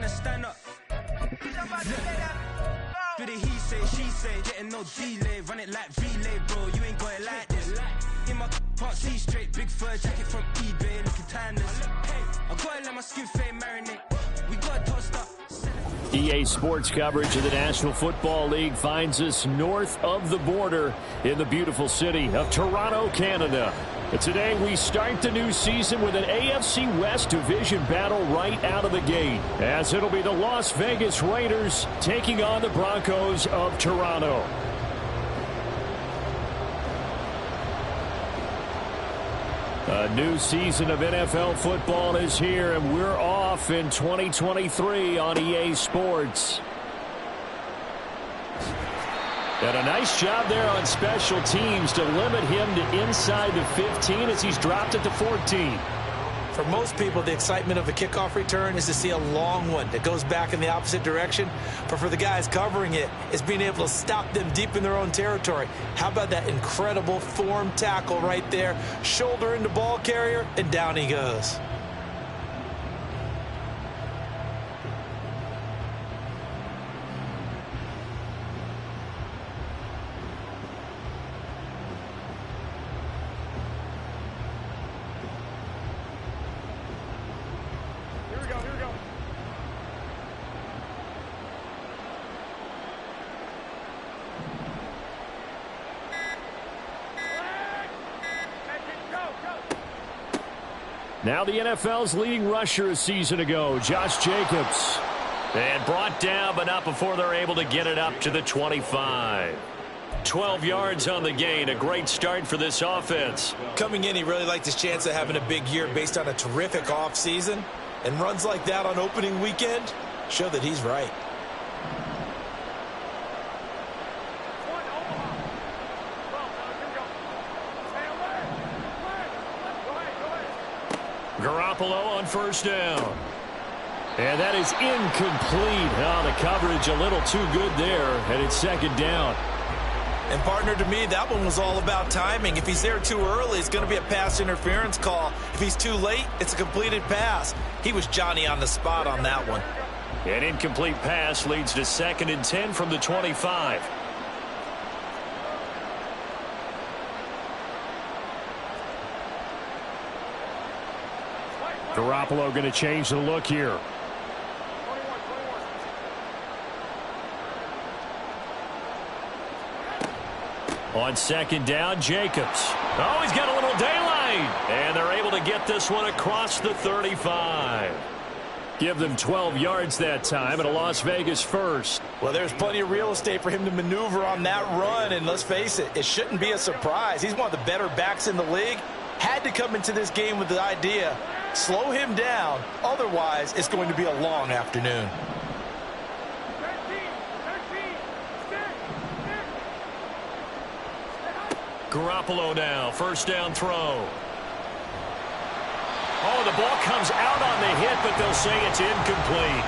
wanna stand up. Do the he say, she say, getting no delay, run it like relay, bro. You ain't got it like this. In my can't see straight, big fur jacket from eBay, looking timeless. I gotta let my skin fade marinate. We gotta toast up. EA Sports coverage of the National Football League finds us north of the border in the beautiful city of Toronto, Canada. But today we start the new season with an AFC West division battle right out of the gate, as it'll be the Las Vegas Raiders taking on the Broncos of Toronto. A new season of NFL football is here, and we're off in 2023 on EA Sports. And a nice job there on special teams to limit him to inside the 15 as he's dropped it to 14. For most people, the excitement of a kickoff return is to see a long one that goes back in the opposite direction. But for the guys covering it, it's being able to stop them deep in their own territory. How about that incredible form tackle right there? Shoulder into ball carrier, and down he goes. Now the NFL's leading rusher a season ago, Josh Jacobs. And brought down, but not before they're able to get it up to the 25. 12 yards on the gain. A great start for this offense. Coming in, he really liked his chance of having a big year based on a terrific offseason. And runs like that on opening weekend show that he's right. Garoppolo on first down. And that is incomplete. Oh, the coverage a little too good there, and it's second down. And partner, to me, that one was all about timing. If he's there too early, it's going to be a pass interference call. If he's too late, it's a completed pass. He was Johnny on the spot on that one. An incomplete pass leads to 2nd and 10 from the 25. Garoppolo going to change the look here. On second down, Jacobs. Oh, he's got a little daylight. And they're able to get this one across the 35. Give them 12 yards that time, and a Las Vegas first. Well, there's plenty of real estate for him to maneuver on that run, and let's face it, it shouldn't be a surprise. He's one of the better backs in the league. Had to come into this game with the idea, slow him down, otherwise it's going to be a long afternoon. Garoppolo now, first down throw. Oh, the ball comes out on the hit, but they'll say it's incomplete.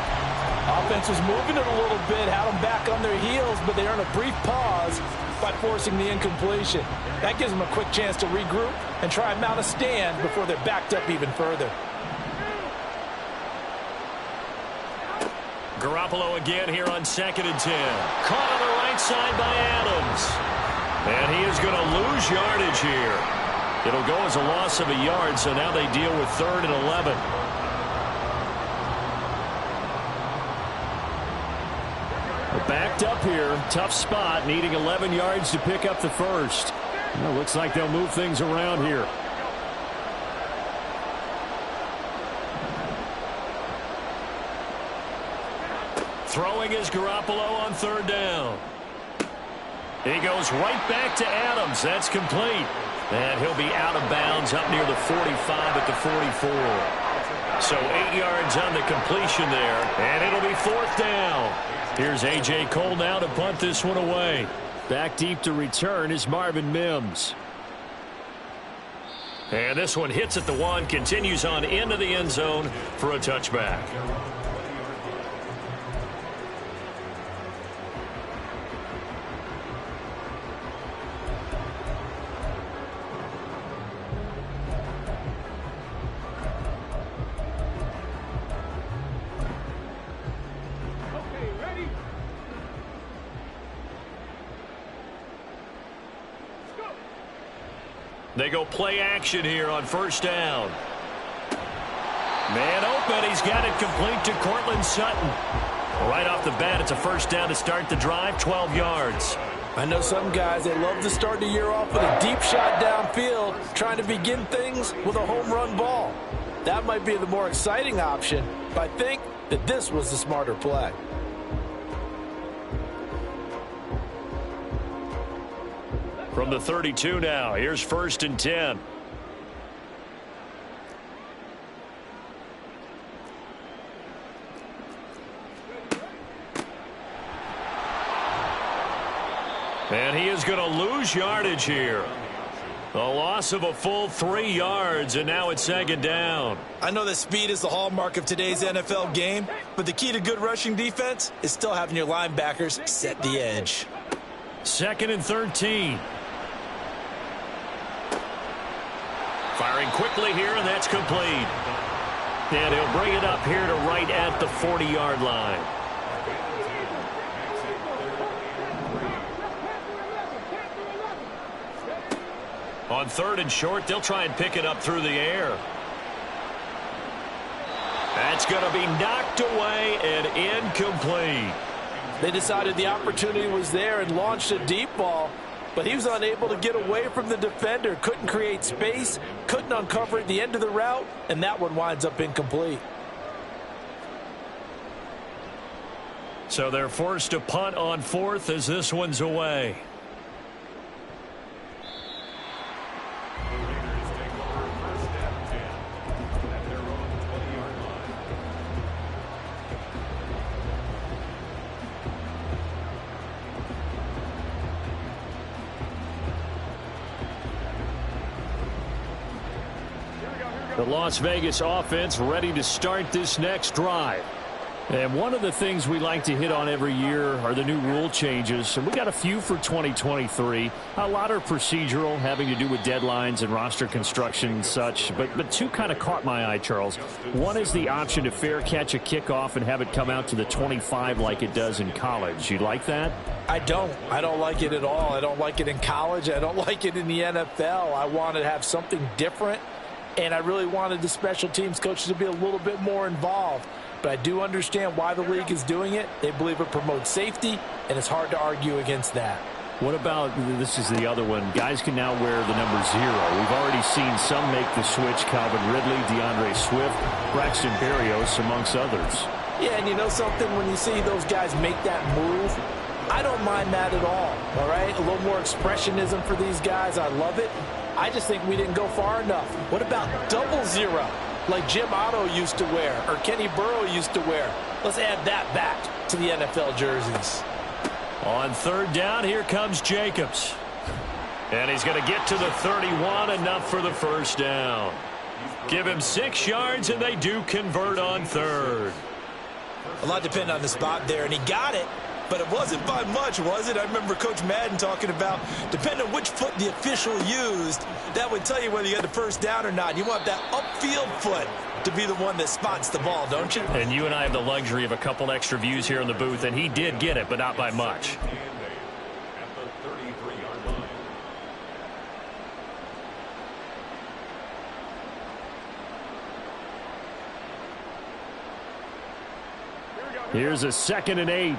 Offense was moving it a little bit, had them back on their heels, but they earn a brief pause by forcing the incompletion. That gives them a quick chance to regroup and try and mount a stand before they're backed up even further. Garoppolo again here on 2nd and 10. Caught on the right side by Adams. And he is going to lose yardage here. It'll go as a loss of a yard, so now they deal with 3rd and 11. We're backed up here. Tough spot, needing 11 yards to pick up the first. Well, looks like they'll move things around here. Throwing is Garoppolo on 3rd down. He goes right back to Adams. That's complete. And he'll be out of bounds up near the 45 at the 44. So 8 yards on the completion there. And it'll be 4th down. Here's A.J. Cole now to punt this one away. Back deep to return is Marvin Mims. And this one hits at the 1, continues on into the end zone for a touchback. They go play action here on first down. Man open. He's got it complete to Cortland Sutton. Right off the bat, it's a first down to start the drive, 12 yards. I know some guys, they love to start the year off with a deep shot downfield, trying to begin things with a home run ball. That might be the more exciting option, but I think that this was the smarter play. From the 32 now, here's first and 10. And he is going to lose yardage here. A loss of a full 3 yards, and now it's second down. I know that speed is the hallmark of today's NFL game, but the key to good rushing defense is still having your linebackers set the edge. Second and 13. Firing quickly here, and that's complete. And he'll bring it up here to right at the 40-yard line. On third and short, they'll try and pick it up through the air. That's going to be knocked away and incomplete. They decided the opportunity was there and launched a deep ball, but he was unable to get away from the defender, couldn't create space, couldn't uncover at the end of the route, and that one winds up incomplete. So they're forced to punt on fourth as this one's away. The Las Vegas offense ready to start this next drive. And one of the things we like to hit on every year are the new rule changes. And we got a few for 2023. A lot are procedural, having to do with deadlines and roster construction and such. But two kind of caught my eye, Charles. One is the option to fair catch a kickoff and have it come out to the 25 like it does in college. You like that? I don't like it at all. I don't like it in college. I don't like it in the NFL. I want to have something different. And I really wanted the special teams coaches to be a little bit more involved. But I do understand why the league is doing it. They believe it promotes safety, and it's hard to argue against that. What about, this is the other one, guys can now wear the number 0. We've already seen some make the switch, Calvin Ridley, DeAndre Swift, Braxton Berrios, amongst others. Yeah, and you know something, when you see those guys make that move, I don't mind that at all right? A little more expressionism for these guys. I love it. I just think we didn't go far enough. What about 00, like Jim Otto used to wear or Kenny Burrow used to wear? Let's add that back to the NFL jerseys. On third down, here comes Jacobs. And he's going to get to the 31, enough for the first down. Give him 6 yards, and they do convert on third. A lot depended on the spot there, and he got it. But it wasn't by much, was it? I remember Coach Madden talking about, depending on which foot the official used, that would tell you whether you had the first down or not. You want that upfield foot to be the one that spots the ball, don't you? And you and I have the luxury of a couple extra views here in the booth, and he did get it, but not by much. Here's a 2nd and 8.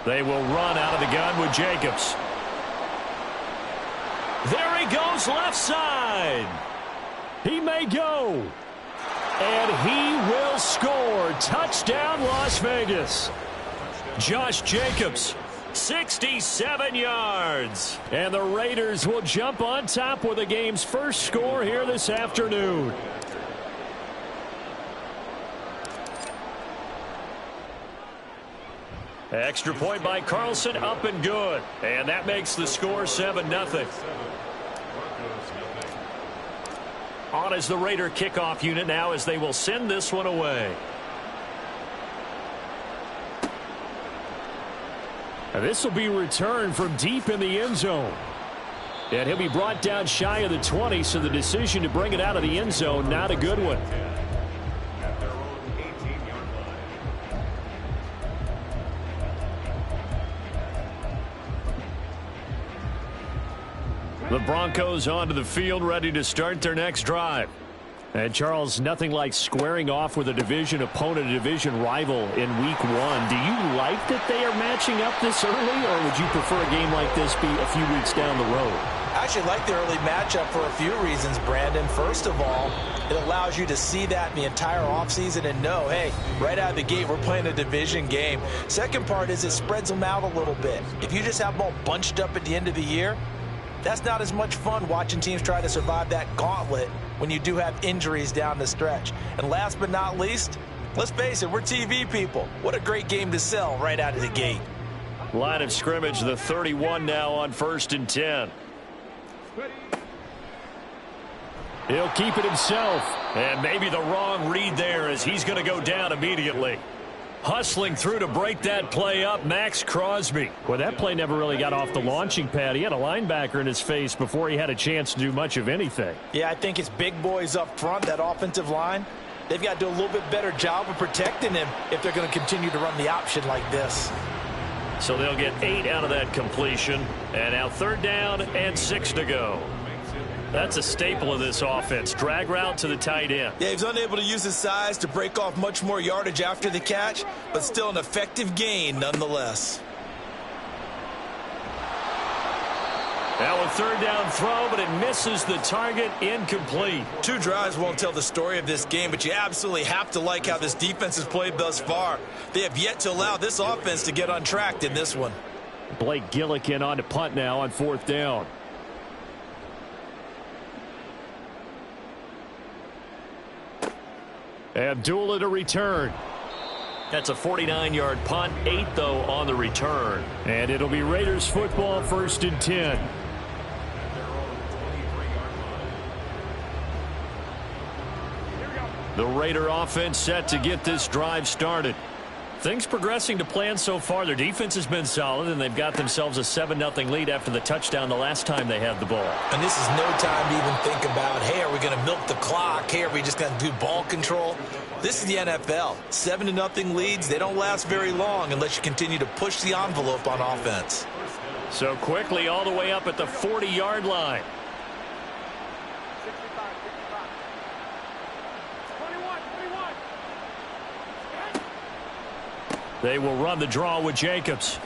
They will run out of the gun with Jacobs. There he goes, left side. He may go. And he will score. Touchdown, Las Vegas. Josh Jacobs, 67 yards. And the Raiders will jump on top with the game's first score here this afternoon. Extra point by Carlson, up and good. And that makes the score 7-0. On is the Raider kickoff unit now as they will send this one away. And this will be returned from deep in the end zone. And he'll be brought down shy of the 20, so the decision to bring it out of the end zone, not a good one. The Broncos onto the field, ready to start their next drive. And, Charles, nothing like squaring off with a division opponent, a division rival in Week 1. Do you like that they are matching up this early, or would you prefer a game like this be a few weeks down the road? I actually like the early matchup for a few reasons, Brandon. First of all, it allows you to see that in the entire offseason and know, hey, right out of the gate, we're playing a division game. Second part is it spreads them out a little bit. If you just have them all bunched up at the end of the year, that's not as much fun watching teams try to survive that gauntlet when you do have injuries down the stretch. And last but not least, let's face it, we're TV people. What a great game to sell right out of the gate. Line of scrimmage, the 31 now on 1st and 10. He'll keep it himself. And maybe the wrong read there as he's going to go down immediately. Hustling through to break that play up, Max Crosby. Well, that play never really got off the launching pad. He had a linebacker in his face before he had a chance to do much of anything. Yeah, I think it's big boys up front, that offensive line. They've got to do a little bit better job of protecting him if they're going to continue to run the option like this. So they'll get 8 out of that completion. And now 3rd down and 6 to go. That's a staple of this offense. Drag route to the tight end. Yeah, he's unable to use his size to break off much more yardage after the catch, but still an effective gain nonetheless. Now a 3rd down throw, but it misses the target, incomplete. 2 drives won't tell the story of this game, but you absolutely have to like how this defense has played thus far. They have yet to allow this offense to get untracked in this one. Blake Gillikin on to punt now on 4th down. Abdullah to return. That's a 49-yard punt, 8 though on the return. And it'll be Raiders football, 1st and 10. The Raider offense set to get this drive started. Things progressing to plan so far. Their defense has been solid, and they've got themselves a 7-0 lead after the touchdown the last time they had the ball. And this is no time to even think about, hey, are we going to milk the clock? Hey, are we just going to do ball control? This is the NFL. 7-0 leads, they don't last very long unless you continue to push the envelope on offense. So quickly all the way up at the 40-yard line. They will run the draw with Jacobs.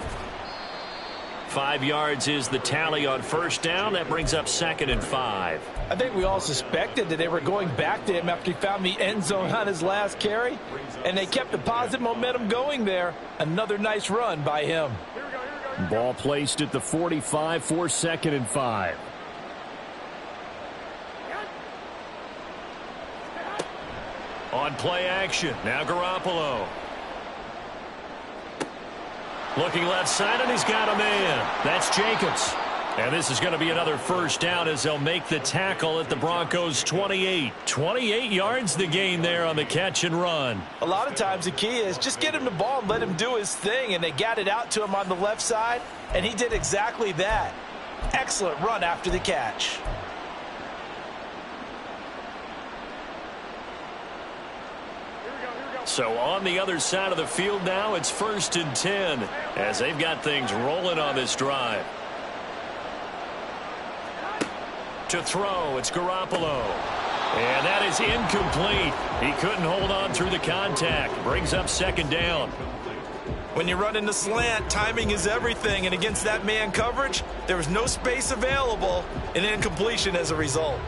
5 yards is the tally on 1st down. That brings up 2nd and 5. I think we all suspected that they were going back to him after he found the end zone on his last carry, and they kept the positive momentum going there. Another nice run by him. Ball placed at the 45 for 2nd and 5. On play action, now Garoppolo. Looking left side, and he's got a man. That's Jacobs. And this is going to be another 1st down as they'll make the tackle at the Broncos' 28. 28 yards the gain there on the catch and run. A lot of times the key is just get him the ball and let him do his thing, and they got it out to him on the left side, and he did exactly that. Excellent run after the catch. So on the other side of the field now, it's 1st and 10 as they've got things rolling on this drive. To throw, it's Garoppolo. And that is incomplete. He couldn't hold on through the contact. Brings up 2nd down. When you run in the slant, timing is everything, and against that man coverage, there was no space available, and incompletion as a result.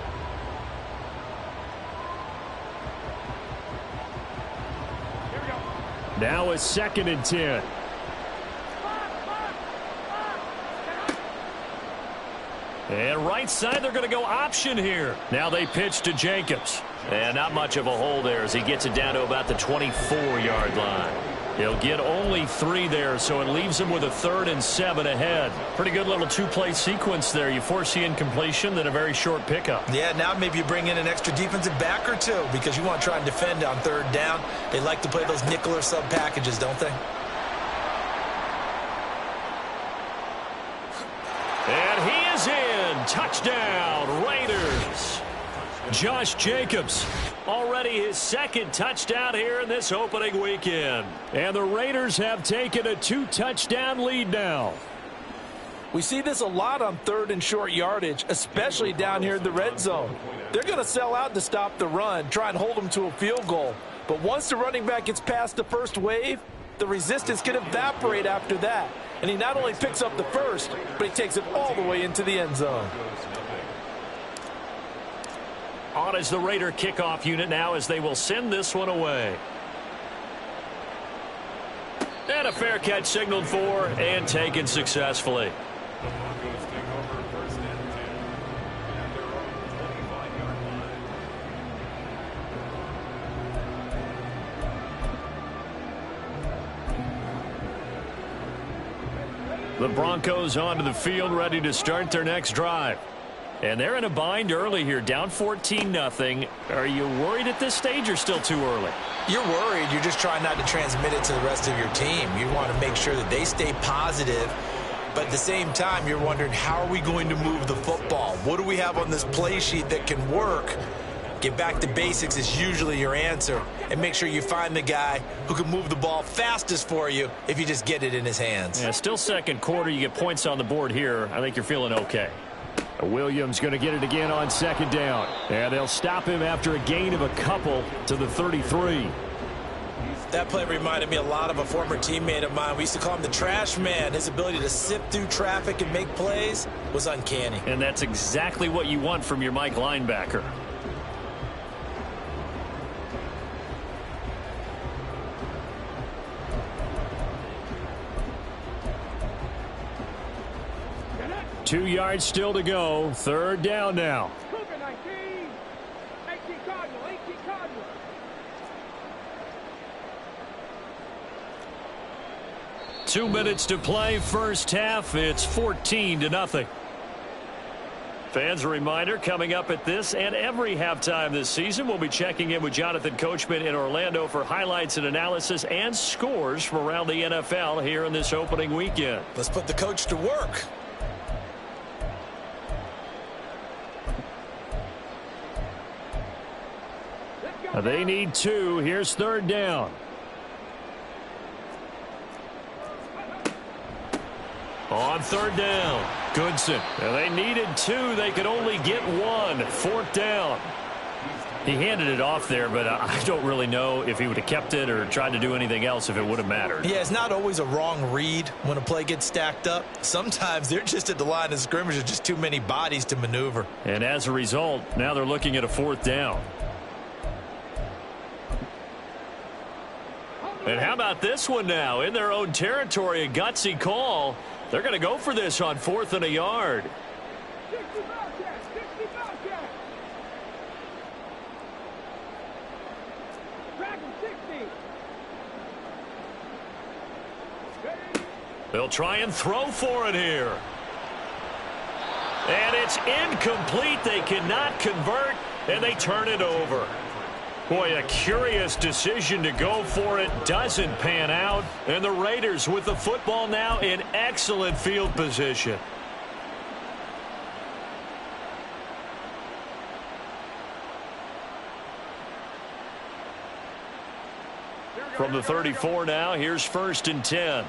Now it's 2nd and 10. And right side, they're going to go option here. Now they pitch to Jacobs. And not much of a hole there as he gets it down to about the 24-yard line. He'll get only 3 there, so it leaves him with a 3rd and 7 ahead. Pretty good little 2-play sequence there. You force the incompletion, then a very short pickup. Yeah, now maybe you bring in an extra defensive back or 2 because you want to try and defend on 3rd down. They like to play those nickel or sub packages, don't they? And he is in. Touchdown, Raiders. Josh Jacobs, already his second touchdown here in this opening weekend. And the Raiders have taken a 2-touchdown lead now. We see this a lot on 3rd and short yardage, especially down here in the red zone. They're going to sell out to stop the run, try and hold them to a field goal. But once the running back gets past the first wave, the resistance can evaporate after that. And he not only picks up the first, but he takes it all the way into the end zone. On is the Raider kickoff unit now as they will send this one away. And a fair catch signaled for and taken successfully. The Broncos onto the field, ready to start their next drive. And they're in a bind early here, down 14-0. Are you worried at this stage or still too early? You're worried. You're just trying not to transmit it to the rest of your team. You want to make sure that they stay positive. But at the same time, you're wondering, how are we going to move the football? What do we have on this play sheet that can work? Get back to basics is usually your answer. And make sure you find the guy who can move the ball fastest for you if you just get it in his hands. Yeah, still second quarter. You get points on the board here. I think you're feeling okay. Williams going to get it again on 2nd down. And they'll stop him after a gain of a couple to the 33. That play reminded me a lot of a former teammate of mine. We used to call him the trash man. His ability to sift through traffic and make plays was uncanny. And that's exactly what you want from your Mike linebacker. Two yards still to go. 3rd down now. 2 minutes to play, first half. It's 14-0. Fans, a reminder, coming up at this and every halftime this season, we'll be checking in with Jonathan Coachman in Orlando for highlights and analysis and scores from around the NFL here in this opening weekend. Let's put the coach to work. They need 2. Here's 3rd down. On 3rd down, Goodson. Now they needed 2. They could only get 1. 4th down. He handed it off there, but I don't really know if he would have kept it or tried to do anything else if it would have mattered. Yeah, it's not always a wrong read when a play gets stacked up. Sometimes they're just at the line of scrimmage. There's just too many bodies to maneuver. And as a result, now they're looking at a 4th down. And how about this one now? In their own territory, a gutsy call. They're going to go for this on 4th and a yard. They'll try and throw for it here. And it's incomplete. They cannot convert, and they turn it over. Boy, a curious decision to go for it. Doesn't pan out. And the Raiders with the football now in excellent field position. From the 34 now, here's 1st and 10.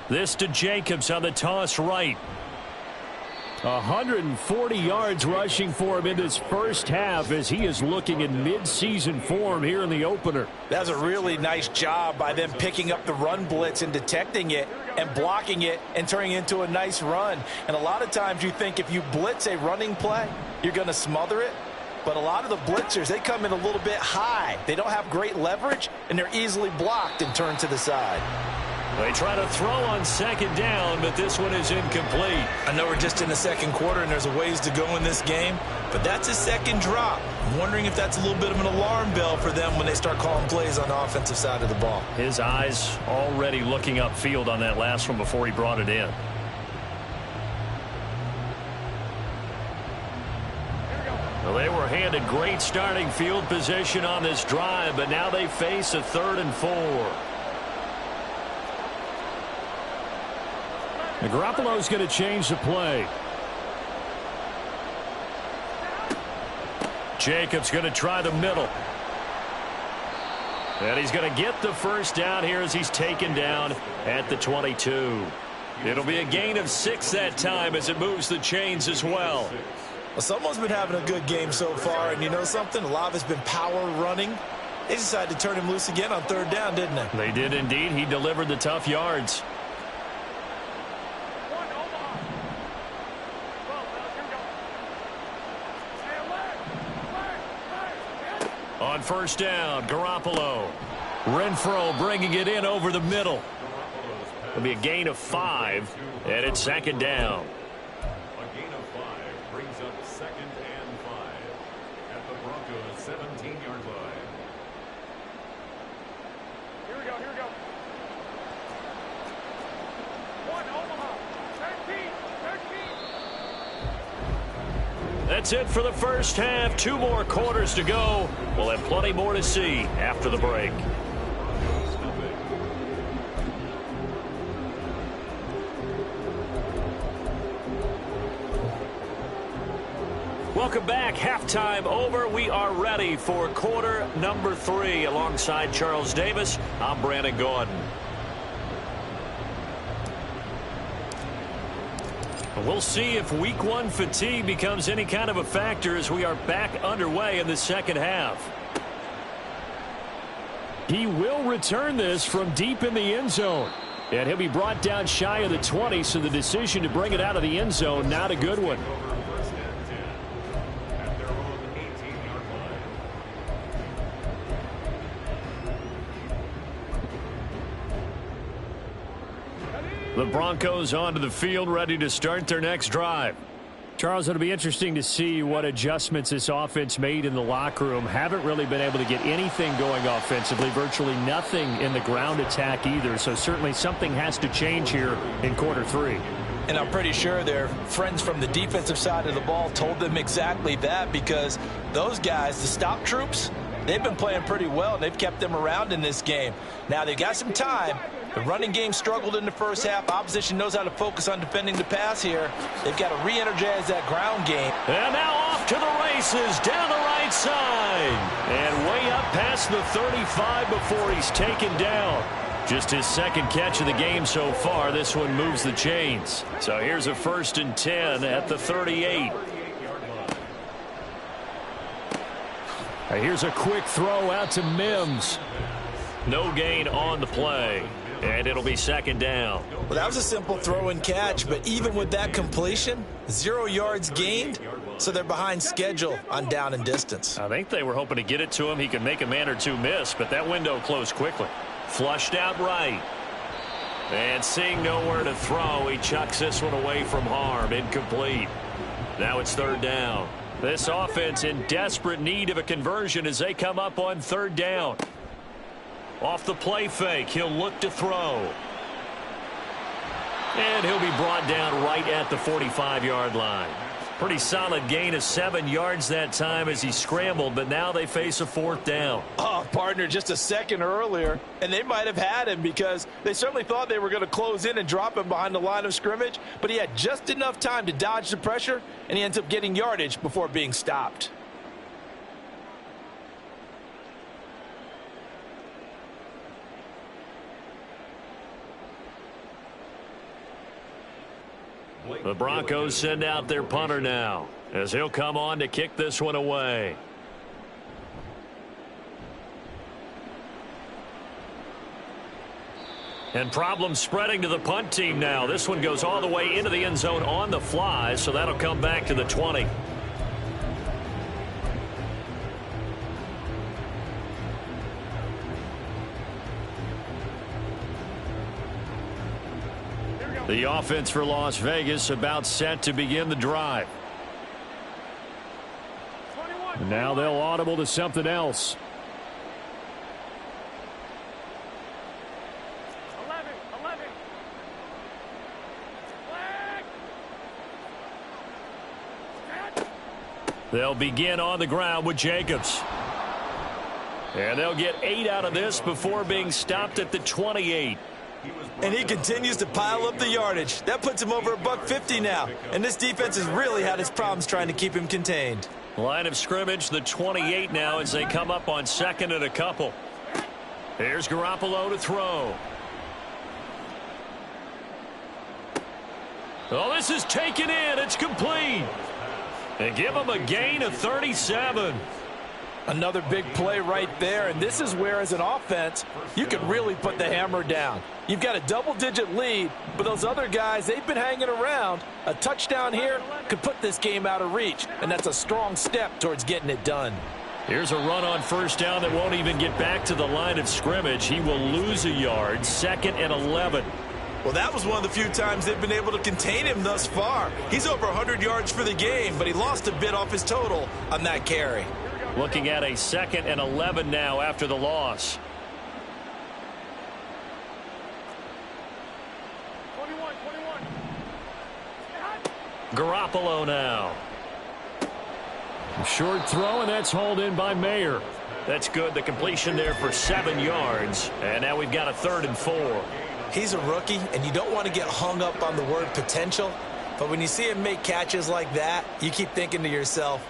This to Jacobs on the toss right. 140 yards rushing for him in this first half as he is looking in mid-season form here in the opener. That's a really nice job by them picking up the run blitz and detecting it and blocking it and turning it into a nice run. And a lot of times you think if you blitz a running play, you're going to smother it. But a lot of the blitzers, they come in a little bit high. They don't have great leverage, and they're easily blocked and turned to the side. They try to throw on 2nd down, but this one is incomplete. I know we're just in the second quarter and there's a ways to go in this game, but that's a second drop. I'm wondering if that's a little bit of an alarm bell for them when they start calling plays on the offensive side of the ball. His eyes already looking upfield on that last one before he brought it in. Well, they were handed great starting field position on this drive, but now they face a 3rd and 4. Garoppolo's going to change the play. Jacobs going to try the middle. And he's going to get the first down here as he's taken down at the 22. It'll be a gain of 6 that time as it moves the chains as well. Well, someone's been having a good game so far, and you know something? A lot of it's been power running. They decided to turn him loose again on 3rd down, didn't they? They did indeed. He delivered the tough yards. On 1st down, Garoppolo. Renfro bringing it in over the middle. It'll be a gain of 5, and it's 2nd down. A gain of 5 brings up 2nd and 5 at the Broncos' 17-yard line. Here we go. 1 Omaha, 13. That's it for the first half. 2 more quarters to go. We'll have plenty more to see after the break. Welcome back. Halftime over. We are ready for quarter number 3. Alongside Charles Davis, I'm Brandon Gordon. We'll see if week 1 fatigue becomes any kind of a factor as we are back underway in the second half. He will return this from deep in the end zone. And he'll be brought down shy of the 20, so the decision to bring it out of the end zone, not a good one. The Broncos onto the field, ready to start their next drive. Charles, it'll be interesting to see what adjustments this offense made in the locker room. Haven't really been able to get anything going offensively, virtually nothing in the ground attack either. So certainly something has to change here in quarter 3. And I'm pretty sure their friends from the defensive side of the ball told them exactly that, because those guys, the stop troops, they've been playing pretty well, and they've kept them around in this game. Now they've got some time. The running game struggled in the first half. Opposition knows how to focus on defending the pass here. They've got to re-energize that ground game. And now off to the races down the right side. And way up past the 35 before he's taken down. Just his 2nd catch of the game so far. This one moves the chains. So here's a 1st and 10 at the 38. Here's a quick throw out to Mims. No gain on the play. And it'll be 2nd down. Well, that was a simple throw and catch, but even with that completion, 0 yards gained, so they're behind schedule on down and distance. I think they were hoping to get it to him. He could make a man or two miss, but that window closed quickly. Flushed out right. And seeing nowhere to throw, he chucks this one away from harm. Incomplete. Now it's 3rd down. This offense in desperate need of a conversion as they come up on 3rd down. Off the play fake, he'll look to throw. And he'll be brought down right at the 45-yard line. Pretty solid gain of 7 yards that time as he scrambled, but now they face a 4th down. Oh, partner, just a second earlier, and they might have had him because they certainly thought they were going to close in and drop him behind the line of scrimmage, but he had just enough time to dodge the pressure, and he ends up getting yardage before being stopped. The Broncos send out their punter now as he'll come on to kick this one away. And problems spreading to the punt team now. This one goes all the way into the end zone on the fly, so that'll come back to the 20. The offense for Las Vegas about set to begin the drive. Now they'll audible to something else. 11. Flag. They'll begin on the ground with Jacobs. And they'll get 8 out of this before being stopped at the 28. And he continues to pile up the yardage. That puts him over $150 now. And this defense has really had its problems trying to keep him contained. Line of scrimmage, the 28 now as they come up on 2nd and a couple. Here's Garoppolo to throw. Oh, this is taken in. It's complete. They give him a gain of 37. Another big play right there, and this is where, as an offense, you can really put the hammer down. You've got a double-digit lead, but those other guys, they've been hanging around. A touchdown here could put this game out of reach, and that's a strong step towards getting it done. Here's a run on 1st down that won't even get back to the line of scrimmage. He will lose a yard, 2nd and 11. Well, that was one of the few times they've been able to contain him thus far. He's over 100 yards for the game, but he lost a bit off his total on that carry. Looking at a 2nd and 11 now after the loss. 21. Garoppolo now. Short throw, and that's hauled in by Mayer. That's good. The completion there for 7 yards. And now we've got a 3rd and 4. He's a rookie, and you don't want to get hung up on the word potential. But when you see him make catches like that, you keep thinking to yourself,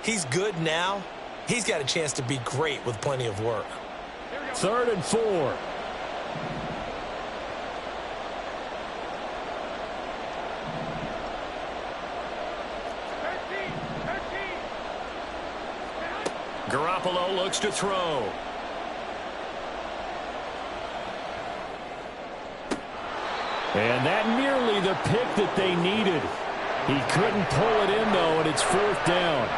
he's good now. He's got a chance to be great with plenty of work. 3rd and 4. Garoppolo looks to throw. And that nearly the pick that they needed. He couldn't pull it in, though, and it's 4th down.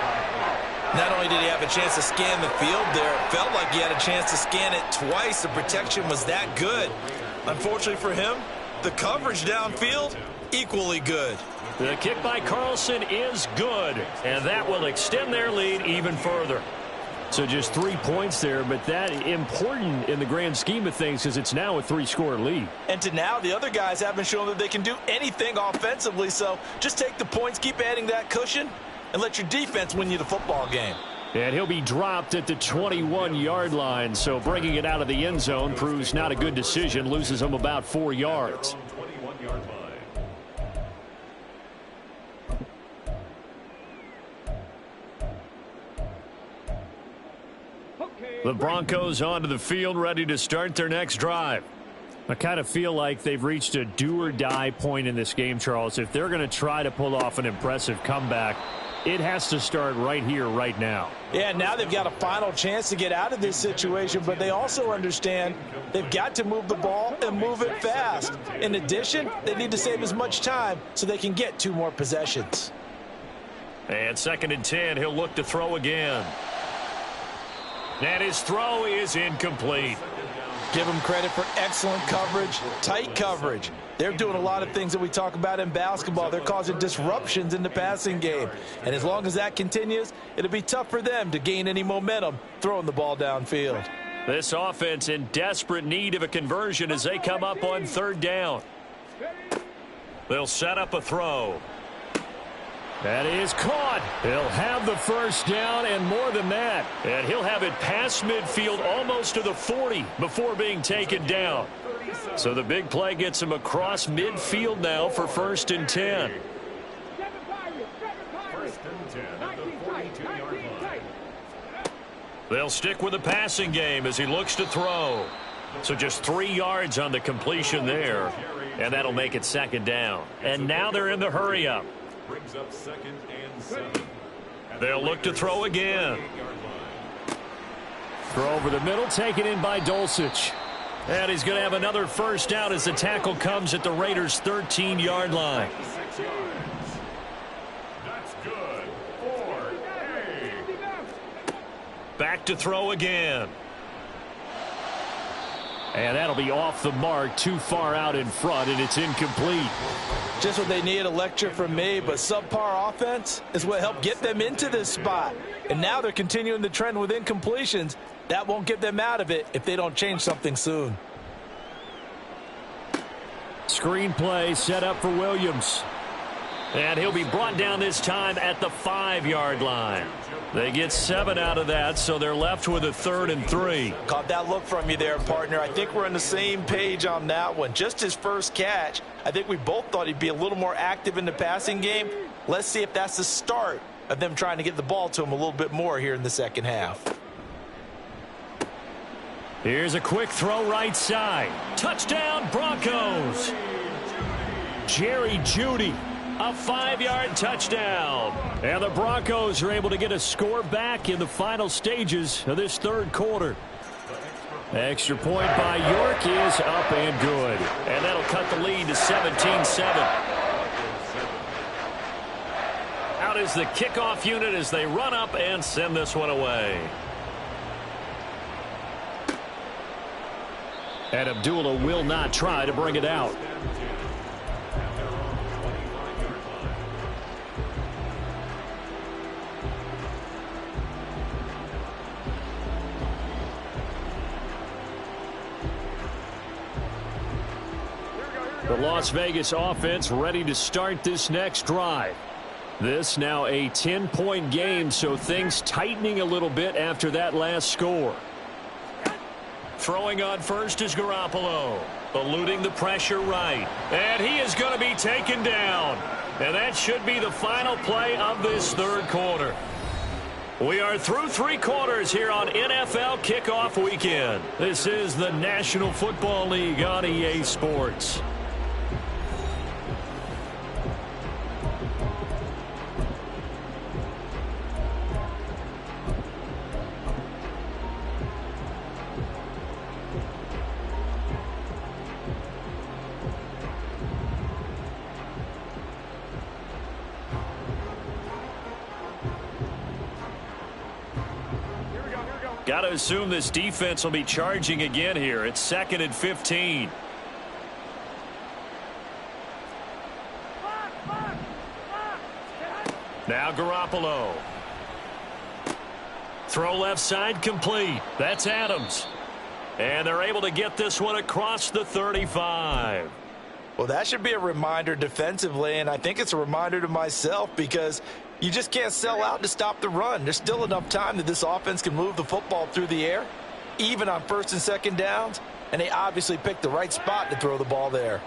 Not only did he have a chance to scan the field there, it felt like he had a chance to scan it twice. The protection was that good. Unfortunately for him, the coverage downfield, equally good. The kick by Carlson is good, and that will extend their lead even further. So just 3 points there, but that important in the grand scheme of things because it's now a 3-score lead. And to now, the other guys haven't shown that they can do anything offensively, so just take the points, keep adding that cushion, and let your defense win you the football game. And he'll be dropped at the 21-yard line, so bringing it out of the end zone proves not a good decision, loses him about 4 yards. The Broncos onto the field, ready to start their next drive. I kind of feel like they've reached a do-or-die point in this game, Charles. If they're going to try to pull off an impressive comeback, it has to start right here, right now. Yeah, now they've got a final chance to get out of this situation, but they also understand they've got to move the ball and move it fast. In addition, they need to save as much time so they can get 2 more possessions. And 2nd and 10, he'll look to throw again. And his throw is incomplete. Give them credit for excellent coverage, tight coverage. They're doing a lot of things that we talk about in basketball. They're causing disruptions in the passing game. And as long as that continues, it'll be tough for them to gain any momentum throwing the ball downfield. This offense in desperate need of a conversion as they come up on 3rd down. They'll set up a throw. That is caught. He'll have the 1st down and more than that. And he'll have it past midfield almost to the 40 before being taken down. So the big play gets him across midfield now for 1st and 10. They'll stick with the passing game as he looks to throw. So just 3 yards on the completion there. And that'll make it 2nd down. And now they're in the hurry-up. Brings up 2nd and 7. They'll look to throw again. Throw over the middle, taken in by Dulcich. And he's going to have another 1st down as the tackle comes at the Raiders' 13-yard line. 6 yards. That's good. 4A. Back to throw again. And that'll be off the mark, too far out in front, and it's incomplete. Just what they need, a lecture from me, but subpar offense is what helped get them into this spot. And now they're continuing the trend with incompletions. That won't get them out of it if they don't change something soon. Screen play set up for Williams. And he'll be brought down this time at the 5-yard line. They get 7 out of that, so they're left with a 3rd and 3. Caught that look from you there, partner. I think we're on the same page on that one. Just his first catch, I think we both thought he'd be a little more active in the passing game. Let's see if that's the start of them trying to get the ball to him a little bit more here in the second half. Here's a quick throw right side. Touchdown, Broncos. Jerry Jeudy. A 5-yard touchdown. And the Broncos are able to get a score back in the final stages of this 3rd quarter. Extra point by York is up and good. And that'll cut the lead to 17-7. Out is the kickoff unit as they run up and send this one away. And Abdullah will not try to bring it out. The Las Vegas offense ready to start this next drive. This now a 10-point game, so things tightening a little bit after that last score. Throwing on first is Garoppolo. Eluding the pressure right. And he is going to be taken down. And that should be the final play of this 3rd quarter. We are through 3 quarters here on NFL Kickoff Weekend. This is the National Football League on EA Sports. Got to assume this defense will be charging again here. It's 2nd and 15. Now Garoppolo. Throw left side complete. That's Adams. And they're able to get this one across the 35. Well, that should be a reminder defensively, and I think it's a reminder to myself because you just can't sell out to stop the run. There's still enough time that this offense can move the football through the air, even on 1st and 2nd downs, and they obviously picked the right spot to throw the ball there.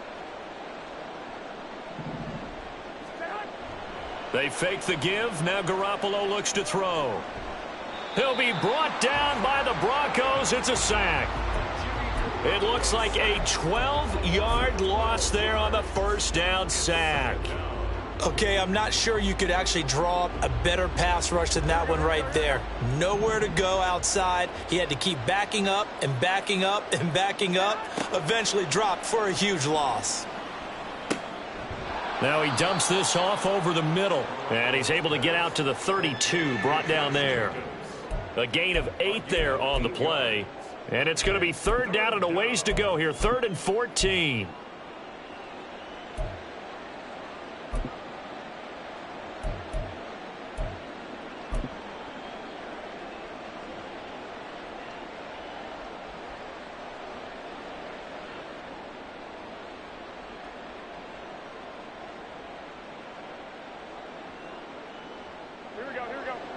They fake the give. Now Garoppolo looks to throw. He'll be brought down by the Broncos. It's a sack. It looks like a 12-yard loss there on the 1st down sack. Okay, I'm not sure you could actually draw up a better pass rush than that one right there. Nowhere to go outside. He had to keep backing up and backing up and backing up. Eventually dropped for a huge loss. Now he dumps this off over the middle. And he's able to get out to the 32, brought down there. A gain of 8 there on the play. And it's going to be 3rd down and a ways to go here. 3rd and 14.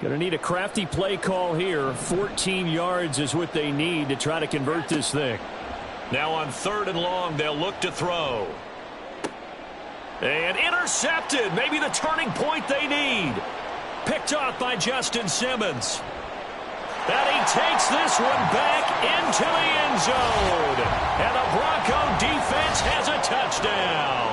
Going to need a crafty play call here. 14 yards is what they need to try to convert this thing. Now on 3rd and long, they'll look to throw. And intercepted. Maybe the turning point they need. Picked off by Justin Simmons. And he takes this one back into the end zone. And the Bronco defense has a touchdown.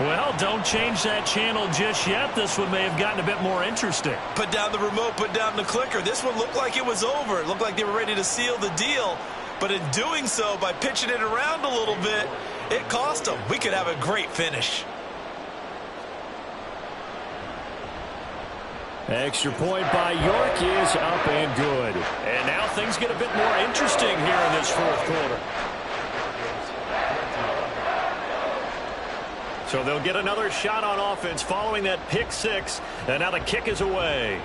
Well, don't change that channel just yet. This one may have gotten a bit more interesting. Put down the remote, put down the clicker. This one looked like it was over. It looked like they were ready to seal the deal. But in doing so, by pitching it around a little bit, it cost them. We could have a great finish. Extra point by York is up and good. And now things get a bit more interesting here in this 4th quarter. So they'll get another shot on offense following that pick 6. And now the kick is away.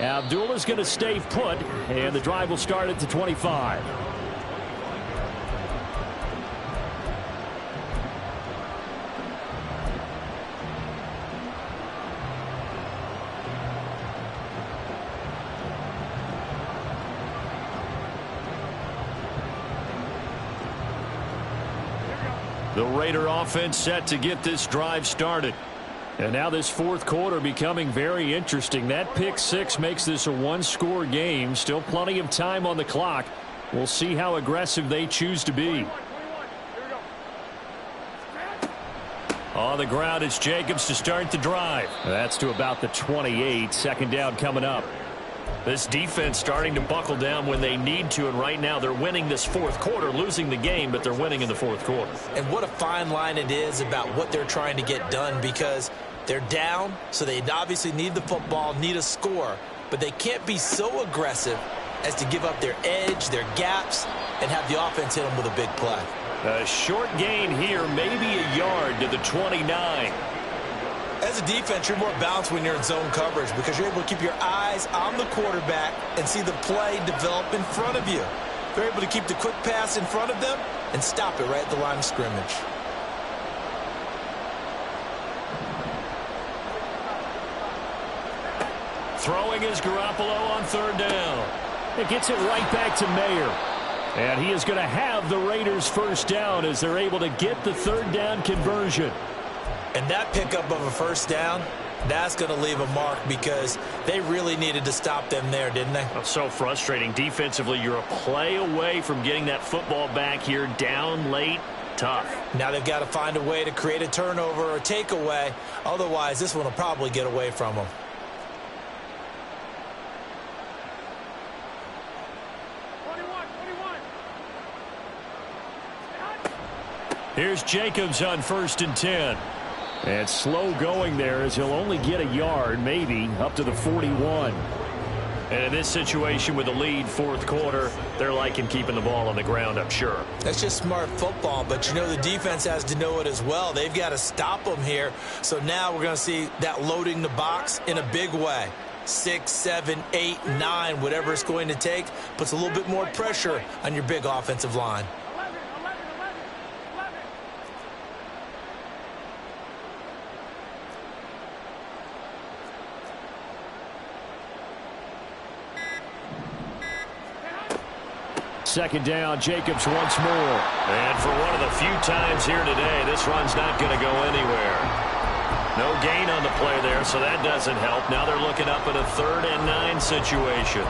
Abdullah's going to stay put. And the drive will start at the 25. The Raider offense set to get this drive started. And now this fourth quarter becoming very interesting. That pick six makes this a one-score game. Still plenty of time on the clock. We'll see how aggressive they choose to be. On the ground, it's Jacobs to start the drive. That's to about the 28. Second down coming up. This defense starting to buckle down when they need to, and right now they're winning this fourth quarter, losing the game, but they're winning in the fourth quarter. And what a fine line it is about what they're trying to get done, because they're down, so they obviously need the football, need a score, but they can't be so aggressive as to give up their edge, their gaps, and have the offense hit them with a big play. A short gain here, maybe a yard to the 29. As a defense, you're more balanced when you're in zone coverage because you're able to keep your eyes on the quarterback and see the play develop in front of you. They're able to keep the quick pass in front of them and stop it right at the line of scrimmage. Throwing is Garoppolo on third down. It gets it right back to Mayer. And he is going to have the Raiders first down as they're able to get the third down conversion. And that pickup of a first down, that's going to leave a mark because they really needed to stop them there, didn't they? That's so frustrating. Defensively, you're a play away from getting that football back here down late. Tough. Now they've got to find a way to create a turnover or takeaway. Otherwise, this one will probably get away from them. Here's Jacobs on 1st and 10. And slow going there as he'll only get a yard, maybe, up to the 41. And in this situation with the lead fourth quarter, they're liking keeping the ball on the ground, I'm sure. That's just smart football, but you know the defense has to know it as well. They've got to stop them here. So now we're going to see that loading the box in a big way. 6, 7, 8, 9, whatever it's going to take, puts a little bit more pressure on your big offensive line. Second down, Jacobs once more. And for one of the few times here today, this run's not going to go anywhere. No gain on the play there, so that doesn't help. Now they're looking up at a 3rd and 9 situation.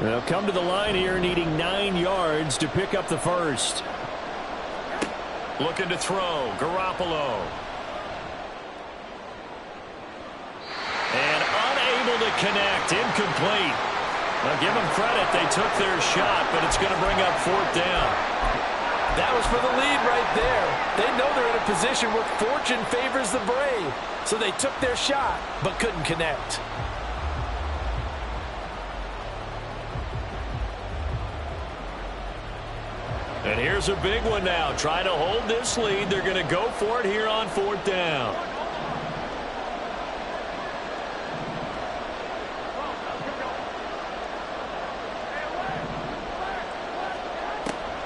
They'll come to the line here needing 9 yards to pick up the first. Looking to throw, Garoppolo. And unable to connect, incomplete. Now give them credit, they took their shot, but it's going to bring up 4th down. That was for the lead right there. They know they're in a position where fortune favors the brave. So they took their shot, but couldn't connect. And here's a big one now. Trying to hold this lead. They're going to go for it here on 4th down.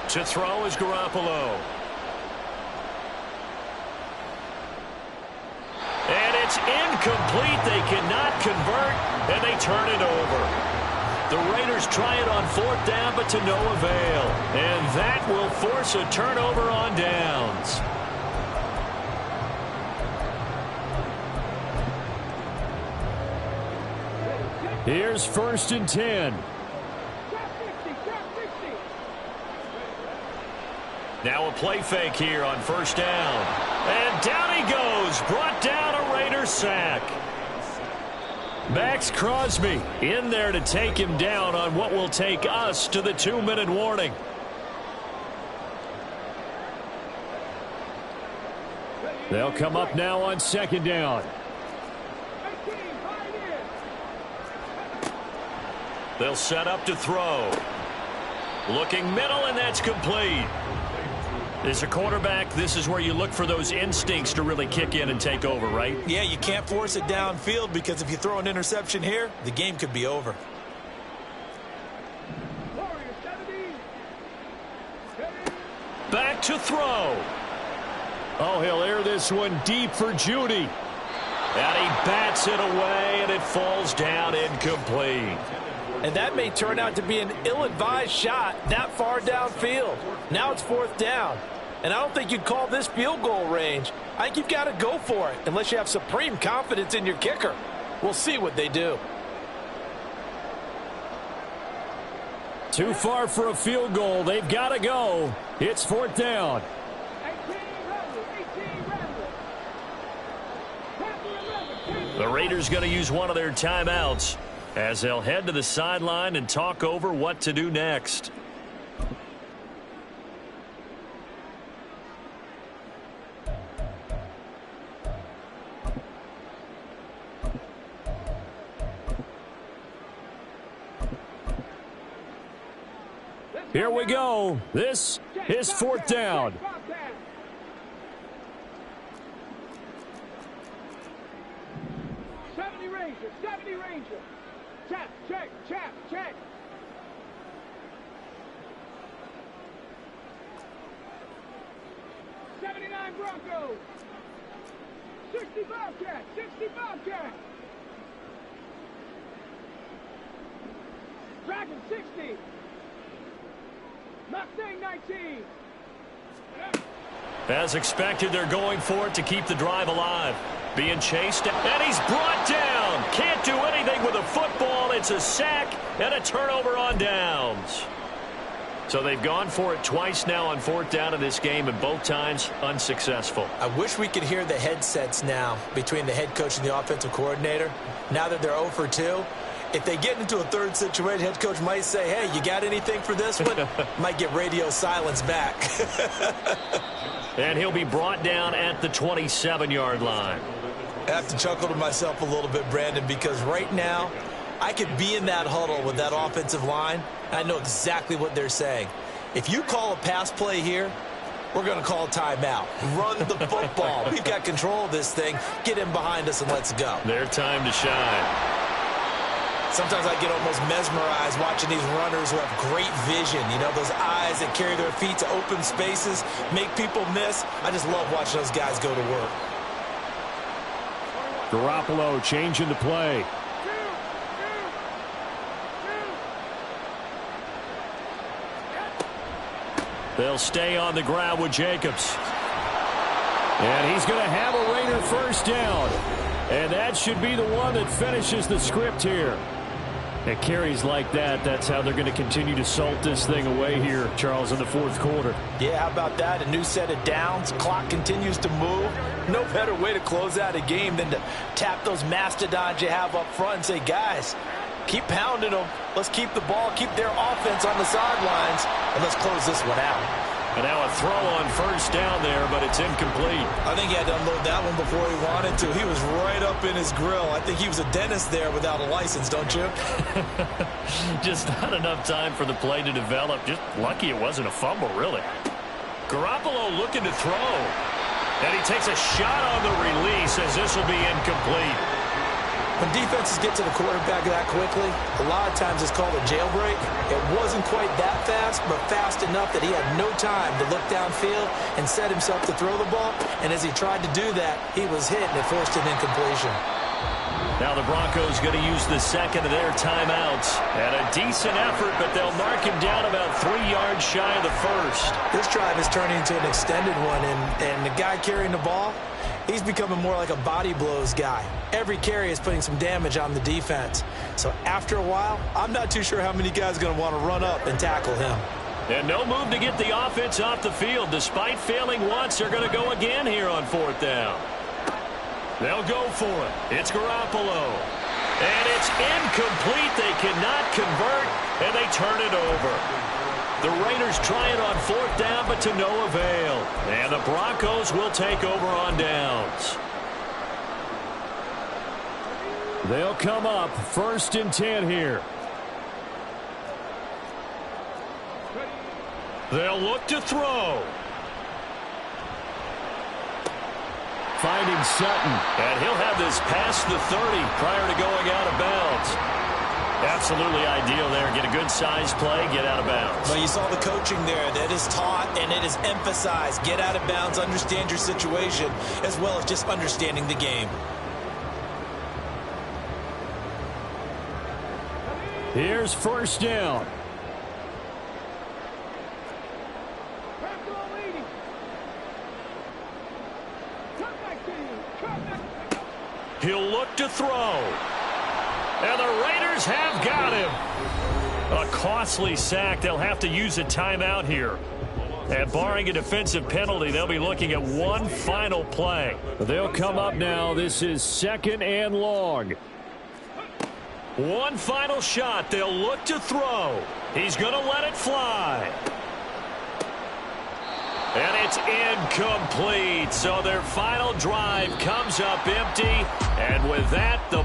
To throw is Garoppolo. And it's incomplete. They cannot convert, and they turn it over. The Raiders try it on 4th down, but to no avail. And that will force a turnover on downs. Here's 1st and 10. Now a play fake here on 1st down. And down he goes. Brought down a Raider sack. Max Crosby in there to take him down on what will take us to the 2-minute warning. They'll come up now on 2nd down. They'll set up to throw. Looking middle, and that's complete. As a quarterback, this is where you look for those instincts to really kick in and take over, right? Yeah, you can't force it downfield because if you throw an interception here, the game could be over. Back look to throw. Oh, he'll air this one deep for Judy. And he bats it away, and it falls down incomplete. And that may turn out to be an ill-advised shot that far downfield. Now it's 4th down. And I don't think you'd call this field goal range. I think you've got to go for it, unless you have supreme confidence in your kicker. We'll see what they do. Too far for a field goal. They've got to go. It's 4th down. The Raiders going to use one of their timeouts as they'll head to the sideline and talk over what to do next. Here we go. This is 4th down. Ranger. Check. 79 Broncos. 60 Bobcat. Dragon 60. Mustang 19. As expected, they're going for it to keep the drive alive. Being chased, and he's brought down. Can't do anything with a football. It's a sack and a turnover on downs. So they've gone for it twice now on 4th down in this game, and both times unsuccessful. I wish we could hear the headsets now between the head coach and the offensive coordinator. Now that they're 0 for 2, if they get into a third situation, head coach might say, hey, you got anything for this one? Might get radio silence back. And he'll be brought down at the 27-yard line. I have to chuckle to myself a little bit, Brandon, because right now I could be in that huddle with that offensive line. I know exactly what they're saying. If you call a pass play here, we're going to call a timeout. Run the football. We've got control of this thing. Get in behind us and let's go. Their time to shine. Sometimes I get almost mesmerized watching these runners who have great vision. You know, those eyes that carry their feet to open spaces, make people miss. I just love watching those guys go to work. Garoppolo changing the play. They'll stay on the ground with Jacobs. And he's going to have a Raider first down. And that should be the one that finishes the script here. At carries like that, that's how they're going to continue to salt this thing away here, Charles, in the 4th quarter. Yeah, how about that? A new set of downs. Clock continues to move. No better way to close out a game than to tap those mastodons you have up front and say, guys, keep pounding them. Let's keep the ball, keep their offense on the sidelines, and let's close this one out. And now a throw on first down there, but it's incomplete. I think he had to unload that one before he wanted to. He was right up in his grill. I think he was a dentist there without a license, don't you? Just not enough time for the play to develop. Just lucky it wasn't a fumble, really. Garoppolo looking to throw. And he takes a shot on the release as this will be incomplete. When defenses get to the quarterback that quickly, a lot of times it's called a jailbreak. It wasn't quite that fast, but fast enough that he had no time to look downfield and set himself to throw the ball. And as he tried to do that, he was hit, and it forced an incompletion. Now the Broncos going to use the second of their timeouts. And a decent effort, but they'll mark him down about 3 yards shy of the first. This drive is turning into an extended one, and the guy carrying the ball, he's becoming more like a body blows guy. Every carry is putting some damage on the defense. So after a while, I'm not too sure how many guys are going to want to run up and tackle him. And no move to get the offense off the field. Despite failing once, they're going to go again here on 4th down. They'll go for it. It's Garoppolo. And it's incomplete. They cannot convert, and they turn it over. The Raiders try it on 4th down, but to no avail. And the Broncos will take over on downs. They'll come up 1st and 10 here. They'll look to throw. Finding Sutton. And he'll have this past the 30 prior to going out of bounds. Absolutely ideal there. Get a good size play, get out of bounds. Well, you saw the coaching there. That is taught and it is emphasized. Get out of bounds, understand your situation, as well as just understanding the game. Here's first down. Atlzone leading. Comeback team. Comeback. He'll look to throw. And the Raiders have got him. A costly sack. They'll have to use a timeout here. And barring a defensive penalty, they'll be looking at one final play. They'll come up now. This is 2nd and long. One final shot. They'll look to throw. He's going to let it fly. And it's incomplete. So their final drive comes up empty. And with that, the